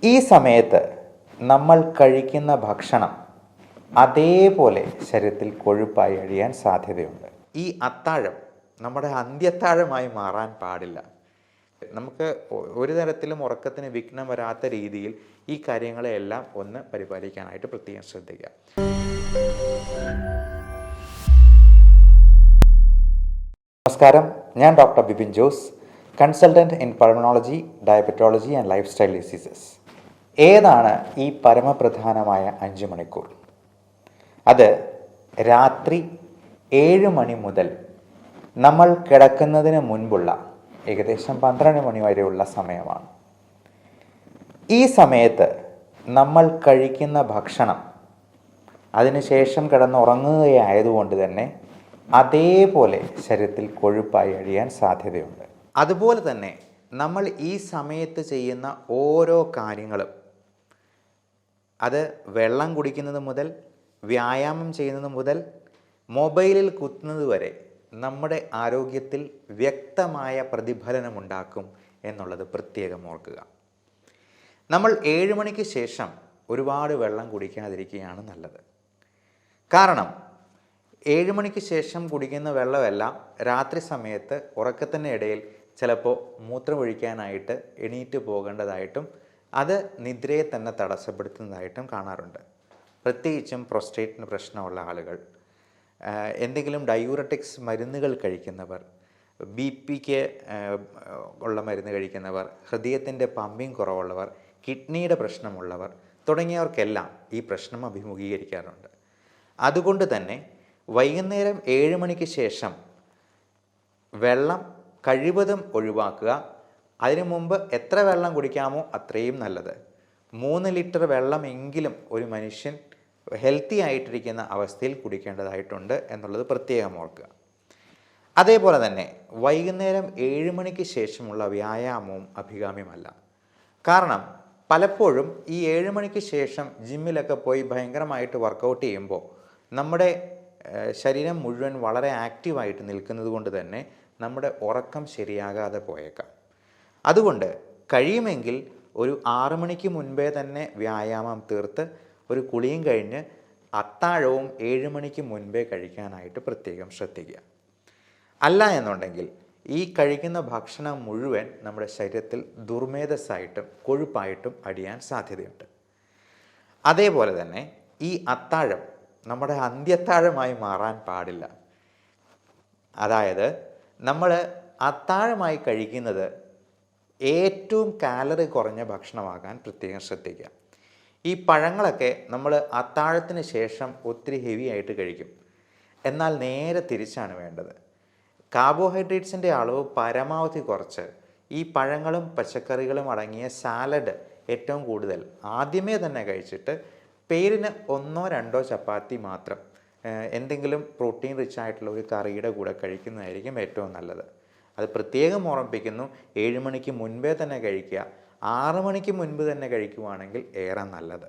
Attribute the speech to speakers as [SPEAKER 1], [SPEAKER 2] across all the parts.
[SPEAKER 1] ഈ സമയത്ത് നമ്മൾ കഴിക്കുന്ന ഭക്ഷണം അതേപോലെ ശരീരത്തിൽ കൊഴുപ്പായി അഴിയാൻ സാധ്യതയുണ്ട്. ഈ അത്താഴം നമ്മുടെ അന്ത്യത്താഴമായി മാറാൻ പാടില്ല. നമുക്ക് ഒരു തരത്തിലും ഉറക്കത്തിന് വിഘ്നം വരാത്ത രീതിയിൽ ഈ കാര്യങ്ങളെല്ലാം ഒന്ന് പരിപാലിക്കാനായിട്ട് പ്രത്യേകം ശ്രദ്ധിക്കുക. നമസ്കാരം, ഞാൻ doctor Bibin Jose, consultant in pulmonology, diabetology and life style diseases. ഏതാണ് ഈ പരമപ്രധാനമായ 5 മണിക്കൂർ? അത് രാത്രി 7 മണി മുതൽ നമ്മൾ കിടക്കുന്നതിന് മുൻപുള്ള ഏകദേശം 12 മണി വരെയുള്ള സമയമാണ്. ഈ സമയത്ത് നമ്മൾ കഴിക്കുന്ന ഭക്ഷണം അതിനുശേഷം കിടന്നുറങ്ങുകയായതുകൊണ്ട് തന്നെ അതേപോലെ ശരീരത്തിൽ കൊഴുപ്പായി അഴിയാൻ സാധ്യതയുണ്ട്. അതുപോലെ തന്നെ നമ്മൾ ഈ സമയത്ത് ചെയ്യുന്ന ഓരോ കാര്യങ്ങളും, അത് വെള്ളം കുടിക്കുന്നത് മുതൽ വ്യായാമം ചെയ്യുന്നത് മുതൽ മൊബൈലിൽ കുത്തുന്നത് വരെ നമ്മുടെ ആരോഗ്യത്തിൽ വ്യക്തമായ പ്രതിഫലനമുണ്ടാക്കും എന്നുള്ളത് പ്രത്യേകം ഓർക്കുക. നമ്മൾ 7 മണിക്ക് ശേഷം ഒരുപാട് വെള്ളം കുടിക്കാതിരിക്കുകയാണ് നല്ലത്. കാരണം 7 മണിക്ക് ശേഷം കുടിക്കുന്ന വെള്ളമെല്ലാം രാത്രി സമയത്ത് ഉറക്കത്തിൻ്റെ ഇടയിൽ ചിലപ്പോൾ മൂത്രമൊഴിക്കാനായിട്ട് എണീറ്റ് പോകേണ്ടതായിട്ടും അത് നിദ്രയെ തന്നെ തടസ്സപ്പെടുത്തുന്നതായിട്ടും കാണാറുണ്ട്. പ്രത്യേകിച്ചും പ്രോസ്റ്റേറ്റിന് പ്രശ്നമുള്ള ആളുകൾ, എന്തെങ്കിലും ഡയൂററ്റിക്സ് മരുന്നുകൾ കഴിക്കുന്നവർ, BP-ക്ക് ഉള്ള മരുന്ന് കഴിക്കുന്നവർ, ഹൃദയത്തിൻ്റെ പമ്പിങ് കുറവുള്ളവർ, കിഡ്നിയുടെ പ്രശ്നമുള്ളവർ തുടങ്ങിയവർക്കെല്ലാം ഈ പ്രശ്നം അഭിമുഖീകരിക്കാറുണ്ട്. അതുകൊണ്ട് തന്നെ വൈകുന്നേരം 7 മണിക്ക് ശേഷം വെള്ളം കഴിവതും ഒഴിവാക്കുക. അതിനു മുമ്പ് എത്ര വെള്ളം കുടിക്കാമോ അത്രയും നല്ലത്. 3 ലിറ്റർ വെള്ളമെങ്കിലും ഒരു മനുഷ്യൻ ഹെൽത്തി ആയിട്ടിരിക്കുന്ന അവസ്ഥയിൽ കുടിക്കേണ്ടതായിട്ടുണ്ട് എന്നുള്ളത് പ്രത്യേകം ഓർക്കുക. അതേപോലെ തന്നെ വൈകുന്നേരം 7 മണിക്ക് ശേഷമുള്ള വ്യായാമവും അഭികാമ്യമല്ല. കാരണം പലപ്പോഴും ഈ 7 മണിക്ക് ശേഷം ജിമ്മിലൊക്കെ പോയി ഭയങ്കരമായിട്ട് വർക്കൗട്ട് ചെയ്യുമ്പോൾ നമ്മുടെ ശരീരം മുഴുവൻ വളരെ ആക്റ്റീവായിട്ട് നിൽക്കുന്നത് കൊണ്ട് തന്നെ നമ്മുടെ ഉറക്കം ശരിയാകാതെ പോയേക്കാം. അതുകൊണ്ട് കഴിയുമെങ്കിൽ ഒരു 6 മണിക്ക് മുൻപേ തന്നെ വ്യായാമം തീർത്ത് ഒരു കുളിയും കഴിഞ്ഞ് അത്താഴവും 7 മണിക്ക് മുൻപേ കഴിക്കാനായിട്ട് പ്രത്യേകം ശ്രദ്ധിക്കുക. അല്ല എന്നുണ്ടെങ്കിൽ ഈ കഴിക്കുന്ന ഭക്ഷണം മുഴുവൻ നമ്മുടെ ശരീരത്തിൽ ദുർമേധസ്സായിട്ടും കൊഴുപ്പായിട്ടും അടിയാൻ സാധ്യതയുണ്ട്. അതേപോലെ തന്നെ ഈ അത്താഴം നമ്മുടെ അന്ത്യത്താഴമായി മാറാൻ പാടില്ല. അതായത് നമ്മൾ അത്താഴമായി കഴിക്കുന്നത് ഏറ്റവും കാലറി കുറഞ്ഞ ഭക്ഷണമാകാൻ പ്രത്യേകം ശ്രദ്ധിക്കുക. ഈ പഴങ്ങളൊക്കെ നമ്മൾ അത്താഴത്തിന് ശേഷം ഒത്തിരി ഹെവി ആയിട്ട് കഴിക്കും. എന്നാൽ നേരെ തിരിച്ചാണ് വേണ്ടത്. കാർബോഹൈഡ്രേറ്റ്സിൻ്റെ അളവ് പരമാവധി കുറച്ച് ഈ പഴങ്ങളും പച്ചക്കറികളും അടങ്ങിയ സാലഡ് ഏറ്റവും കൂടുതൽ ആദ്യമേ തന്നെ കഴിച്ചിട്ട് പേരിന് 1-2 ചപ്പാത്തി മാത്രം എന്തെങ്കിലും പ്രോട്ടീൻ റിച്ച് ആയിട്ടുള്ള ഒരു കറിയുടെ കൂടെ കഴിക്കുന്നതായിരിക്കും ഏറ്റവും നല്ലത്. അത് പ്രത്യേകം ഓർമ്മിപ്പിക്കുന്നു, 7 മണിക്ക് മുൻപേ തന്നെ കഴിക്കുക. 6 മണിക്ക് മുൻപ് തന്നെ കഴിക്കുവാണെങ്കിൽ ഏറെ നല്ലത്.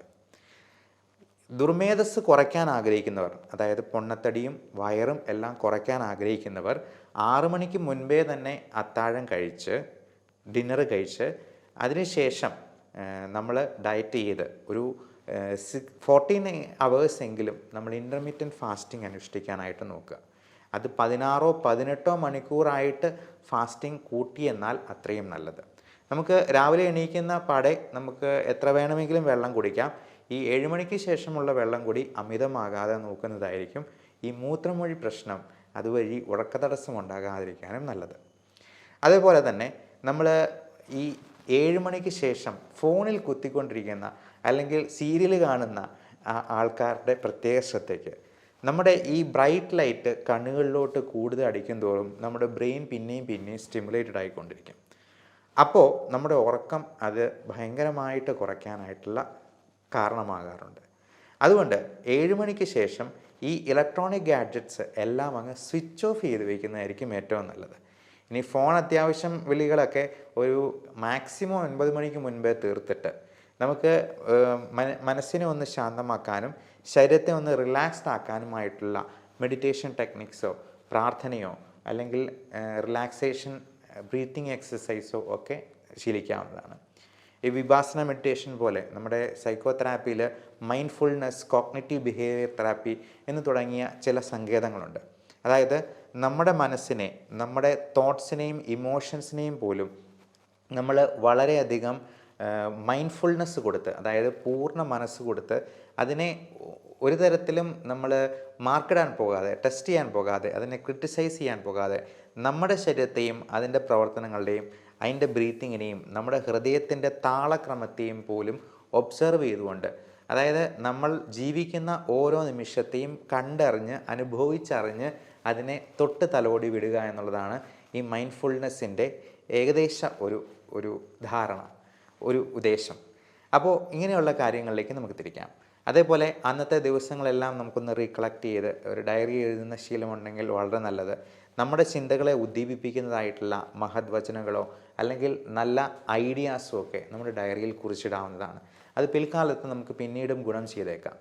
[SPEAKER 1] ദുർമേധസ് കുറയ്ക്കാൻ ആഗ്രഹിക്കുന്നവർ, അതായത് പൊണ്ണത്തടിയും വയറും എല്ലാം കുറയ്ക്കാൻ ആഗ്രഹിക്കുന്നവർ 6 മണിക്ക് മുൻപേ തന്നെ അത്താഴം കഴിച്ച് ഡിന്നർ കഴിച്ച് അതിനുശേഷം നമ്മൾ ഡയറ്റ് ചെയ്ത് ഒരു 14 അവേഴ്സ് എങ്കിലും നമ്മൾ ഇൻ്റർമീഡിയറ്റ് ഫാസ്റ്റിംഗ് അനുഷ്ഠിക്കാനായിട്ട് നോക്കുക. അത് 16-18 മണിക്കൂറായിട്ട് ഫാസ്റ്റിംഗ് കൂട്ടിയെന്നാൽ അത്രയും നല്ലത്. നമുക്ക് രാവിലെ എണീക്കുന്ന പാടെ നമുക്ക് എത്ര വേണമെങ്കിലും വെള്ളം കുടിക്കാം. ഈ 7 മണിക്ക് ശേഷമുള്ള വെള്ളം കൂടി അമിതമാകാതെ നോക്കുന്നതായിരിക്കും ഈ മൂത്രമൊഴി പ്രശ്നം അതുവഴി ഉറക്കതടസ്സം ഉണ്ടാകാതിരിക്കാനും നല്ലത്. അതേപോലെ തന്നെ നമ്മൾ ഈ 7 മണിക്ക് ശേഷം ഫോണിൽ കുത്തിക്കൊണ്ടിരിക്കുന്ന അല്ലെങ്കിൽ സീരിയൽ കാണുന്ന ആൾക്കാരുടെ പ്രത്യേക ശ്രദ്ധയ്ക്ക്, നമ്മുടെ ഈ ബ്രൈറ്റ് ലൈറ്റ് കണ്ണുകളിലോട്ട് കൂടുതൽ അടിക്കും തോറും നമ്മുടെ ബ്രെയിൻ പിന്നെയും സ്റ്റിമുലേറ്റഡ് ആയിക്കൊണ്ടിരിക്കും. അപ്പോൾ നമ്മുടെ ഉറക്കം അത് ഭയങ്കരമായിട്ട് കുറയ്ക്കാനായിട്ടുള്ള കാരണമാകാറുണ്ട്. അതുകൊണ്ട് 7 മണിക്ക് ശേഷം ഈ ഇലക്ട്രോണിക് ഗാഡ്ജറ്റ്സ് എല്ലാം അങ്ങ് സ്വിച്ച് ഓഫ് ചെയ്ത് വയ്ക്കുന്നതായിരിക്കും ഏറ്റവും നല്ലത്. ഇനി ഫോൺ അത്യാവശ്യം വിളികളൊക്കെ ഒരു മാക്സിമം 9 മണിക്ക് മുൻപേ തീർത്തിട്ട് നമുക്ക് മനസ്സിനെ ഒന്ന് ശാന്തമാക്കാനും ശരീരത്തെ ഒന്ന് റിലാക്സ്ഡ് ആക്കാനുമായിട്ടുള്ള മെഡിറ്റേഷൻ ടെക്നിക്സോ പ്രാർത്ഥനയോ അല്ലെങ്കിൽ റിലാക്സേഷൻ ബ്രീത്തിങ് എക്സസൈസോ ഒക്കെ ശീലിക്കാവുന്നതാണ്. ഈ വിപാസന മെഡിറ്റേഷൻ പോലെ നമ്മുടെ സൈക്കോ തെറാപ്പിയിൽ മൈൻഡ്ഫുൾനെസ്, കോഗ്നിറ്റീവ് ബിഹേവിയർ തെറാപ്പി എന്ന് തുടങ്ങിയ ചില സങ്കേതങ്ങളുണ്ട്. അതായത് നമ്മുടെ മനസ്സിനെ, നമ്മുടെ തോട്ട്സിനെയും ഇമോഷൻസിനെയും പോലും നമ്മൾ വളരെയധികം മൈൻഡ്ഫുൾനെസ് കൊടുത്ത്, അതായത് പൂർണ്ണ മനസ്സ് കൊടുത്ത് അതിനെ ഒരു തരത്തിലും നമ്മൾ മാർക്കിടാൻ പോകാതെ, ടെസ്റ്റ് ചെയ്യാൻ പോകാതെ, അതിനെ ക്രിട്ടിസൈസ് ചെയ്യാൻ പോകാതെ നമ്മുടെ ശരീരത്തെയും അതിൻ്റെ പ്രവർത്തനങ്ങളുടെയും അതിൻ്റെ ബ്രീത്തിങ്ങിനെയും നമ്മുടെ ഹൃദയത്തിൻ്റെ താളക്രമത്തെയും പോലും ഒബ്സർവ് ചെയ്തുകൊണ്ട്, അതായത് നമ്മൾ ജീവിക്കുന്ന ഓരോ നിമിഷത്തെയും കണ്ടറിഞ്ഞ് അനുഭവിച്ചറിഞ്ഞ് അതിനെ തൊട്ട് തലോടി വിടുക എന്നുള്ളതാണ് ഈ മൈൻഡ്ഫുൾനെസ്സിൻ്റെ ഏകദേശ ഒരു ധാരണ, ഒരു ഉദ്ദേശം. അപ്പോൾ ഇങ്ങനെയുള്ള കാര്യങ്ങളിലേക്ക് നമുക്ക് തിരിക്കാം. അതേപോലെ അന്നത്തെ ദിവസങ്ങളെല്ലാം നമുക്കൊന്ന് റീകളക്ട് ചെയ്ത് ഒരു ഡയറി എഴുതുന്ന ശീലമുണ്ടെങ്കിൽ വളരെ നല്ലത്. നമ്മുടെ ചിന്തകളെ ഉദ്ദീപിപ്പിക്കുന്നതായിട്ടുള്ള മഹത് വചനങ്ങളോ അല്ലെങ്കിൽ നല്ല ഐഡിയാസോ ഒക്കെ നമ്മുടെ ഡയറിയിൽ കുറിച്ചിടാവുന്നതാണ്. അത് പിൽക്കാലത്ത് നമുക്ക് പിന്നീടും ഗുണം ചെയ്തേക്കാം.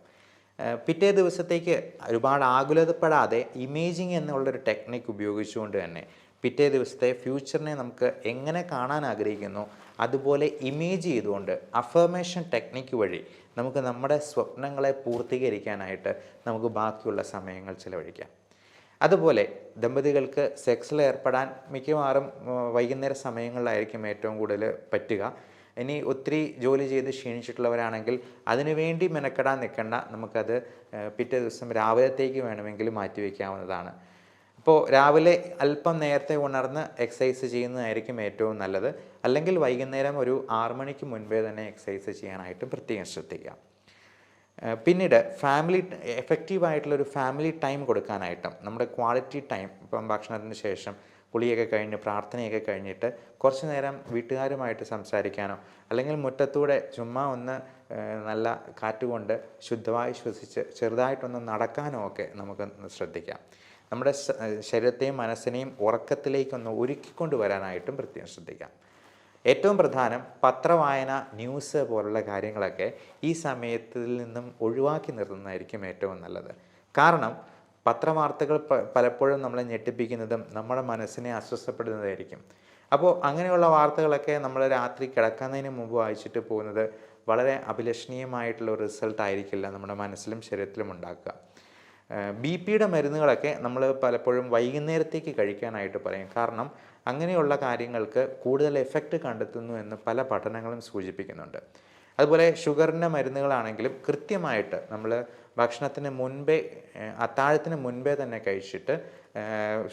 [SPEAKER 1] പിറ്റേ ദിവസത്തേക്ക് ഒരുപാട് ആകുലതപ്പെടാതെ ഇമേജിങ് എന്നുള്ളൊരു ടെക്നിക്ക് ഉപയോഗിച്ചുകൊണ്ട് തന്നെ പിറ്റേ ദിവസത്തെ ഫ്യൂച്ചറിനെ നമുക്ക് എങ്ങനെ കാണാൻ ആഗ്രഹിക്കുന്നു അതുപോലെ ഇമേജ് ചെയ്തുകൊണ്ട് അഫർമേഷൻ ടെക്നിക്ക് വഴി നമുക്ക് നമ്മുടെ സ്വപ്നങ്ങളെ പൂർത്തീകരിക്കാനായിട്ട് നമുക്ക് ബാക്കിയുള്ള സമയങ്ങൾ ചിലവഴിക്കാം. അതുപോലെ ദമ്പതികൾക്ക് സെക്സിൽ ഏർപ്പെടാൻ മിക്കവാറും വൈകുന്നേര സമയങ്ങളിലായിരിക്കും ഏറ്റവും കൂടുതൽ പറ്റുക. ഇനി ഒത്തിരി ജോലി ചെയ്ത് ക്ഷീണിച്ചിട്ടുള്ളവരാണെങ്കിൽ അതിനുവേണ്ടി മെനക്കെടാൻ നിൽക്കേണ്ട, നമുക്കത് പിറ്റേ ദിവസം രാവിലത്തേക്ക് വേണമെങ്കിൽ മാറ്റിവെക്കാവുന്നതാണ്. അപ്പോൾ രാവിലെ അല്പം നേരത്തെ ഉണർന്ന് എക്സസൈസ് ചെയ്യുന്നതായിരിക്കും ഏറ്റവും നല്ലത്. അല്ലെങ്കിൽ വൈകുന്നേരം ഒരു 6 മണിക്ക് മുൻപേ തന്നെ എക്സസൈസ് ചെയ്യാനായിട്ട് പ്രത്യേകം ശ്രദ്ധിക്കുക. പിന്നീട് എഫക്റ്റീവായിട്ടുള്ളൊരു ഫാമിലി ടൈം കൊടുക്കാനായിട്ടും നമ്മുടെ ക്വാളിറ്റി ടൈം, ഇപ്പം ഭക്ഷണത്തിന് ശേഷം കുളിയൊക്കെ കഴിഞ്ഞ് പ്രാർത്ഥനയൊക്കെ കഴിഞ്ഞിട്ട് കുറച്ച് നേരം വീട്ടുകാരുമായിട്ട് സംസാരിക്കാനോ അല്ലെങ്കിൽ മുറ്റത്തൂടെ ചുമ്മാ ഒന്ന് നല്ല കാറ്റുകൊണ്ട് ശുദ്ധമായി ശ്വസിച്ച് ചെറുതായിട്ടൊന്ന് നടക്കാനോ ഒക്കെ നമുക്ക് ശ്രദ്ധിക്കാം. നമ്മുടെ ശരീരത്തെയും മനസ്സിനെയും ഉറക്കത്തിലേക്കൊന്ന് ഒരുക്കിക്കൊണ്ട് വരാനായിട്ടും പ്രത്യേകം ശ്രദ്ധിക്കാം. ഏറ്റവും പ്രധാനം പത്രവായന, ന്യൂസ് പോലുള്ള കാര്യങ്ങളൊക്കെ ഈ സമയത്തിൽ നിന്നും ഒഴിവാക്കി നിർത്തുന്നതായിരിക്കും ഏറ്റവും നല്ലത്. കാരണം പത്രവാർത്തകൾ പലപ്പോഴും നമ്മളെ ഞെട്ടിപ്പിക്കുന്നതും നമ്മുടെ മനസ്സിനെ അസ്വസ്ഥപ്പെടുന്നതായിരിക്കും. അപ്പോൾ അങ്ങനെയുള്ള വാർത്തകളൊക്കെ നമ്മൾ രാത്രി കിടക്കുന്നതിന് മുമ്പ് വായിച്ചിട്ട് പോകുന്നത് വളരെ അഭിലഷണീയമായിട്ടുള്ള ഒരു റിസൾട്ട് ആയിരിക്കില്ല നമ്മുടെ മനസ്സിലും ശരീരത്തിലും ഉണ്ടാക്കുക. BP-യുടെ മരുന്നുകളൊക്കെ നമ്മൾ പലപ്പോഴും വൈകുന്നേരത്തേക്ക് കഴിക്കാനായിട്ട് പറയും. കാരണം അങ്ങനെയുള്ള കാര്യങ്ങൾക്ക് കൂടുതൽ എഫക്റ്റ് കണ്ടെത്തുന്നു എന്ന് പല പഠനങ്ങളും സൂചിപ്പിക്കുന്നുണ്ട്. അതുപോലെ ഷുഗറിൻ്റെ മരുന്നുകളാണെങ്കിലും കൃത്യമായിട്ട് നമ്മൾ ഭക്ഷണത്തിന് മുൻപേ, അത്താഴത്തിന് മുൻപേ തന്നെ കഴിച്ചിട്ട്,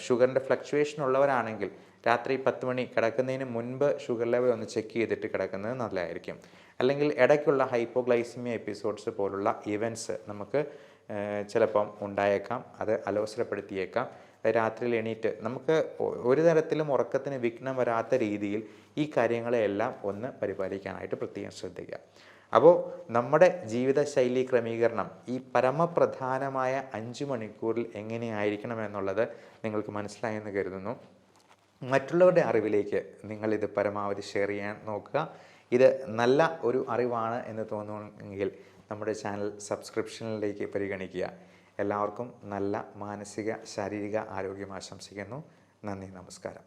[SPEAKER 1] ഷുഗറിൻ്റെ ഫ്ലക്ച്വേഷൻ ഉള്ളവരാണെങ്കിൽ രാത്രി 10 മണി കിടക്കുന്നതിന് മുൻപ് ഷുഗർ ലെവൽ ഒന്ന് ചെക്ക് ചെയ്തിട്ട് കിടക്കുന്നത് നല്ലതായിരിക്കും. അല്ലെങ്കിൽ ഇടയ്ക്കുള്ള ഹൈപ്പോഗ്ലൈസിമിയ എപ്പിസോഡ്സ് പോലുള്ള ഇവൻറ്റ്സ് നമുക്ക് ചിലപ്പം ഉണ്ടായേക്കാം. അത് അലോസരപ്പെടുത്തിയേക്കാം. രാത്രിയിൽ എണീറ്റ് നമുക്ക് ഒരു തരത്തിലും ഉറക്കത്തിന് വിഘ്നം വരാത്ത രീതിയിൽ ഈ കാര്യങ്ങളെല്ലാം ഒന്ന് പരിപാലിക്കാനായിട്ട് പ്രത്യേകം ശ്രദ്ധിക്കുക. അപ്പോൾ നമ്മുടെ ജീവിതശൈലി ക്രമീകരണം ഈ പരമപ്രധാനമായ 5 മണിക്കൂറിൽ എങ്ങനെയായിരിക്കണം എന്നുള്ളത് നിങ്ങൾക്ക് മനസ്സിലായെന്ന് കരുതുന്നു. മറ്റുള്ളവരുടെ അറിവിലേക്ക് നിങ്ങളിത് പരമാവധി ഷെയർ ചെയ്യാൻ നോക്കുക. ഇത് നല്ല ഒരു അറിവാണ് എന്ന് തോന്നുമെങ്കിൽ നമ്മുടെ ചാനൽ സബ്സ്ക്രിപ്ഷനിലേക്ക് പരിഗണിക്കുക. എല്ലാവർക്കും നല്ല മാനസിക ശാരീരിക ആരോഗ്യം ആശംസിക്കുന്നു. നന്ദി, നമസ്കാരം.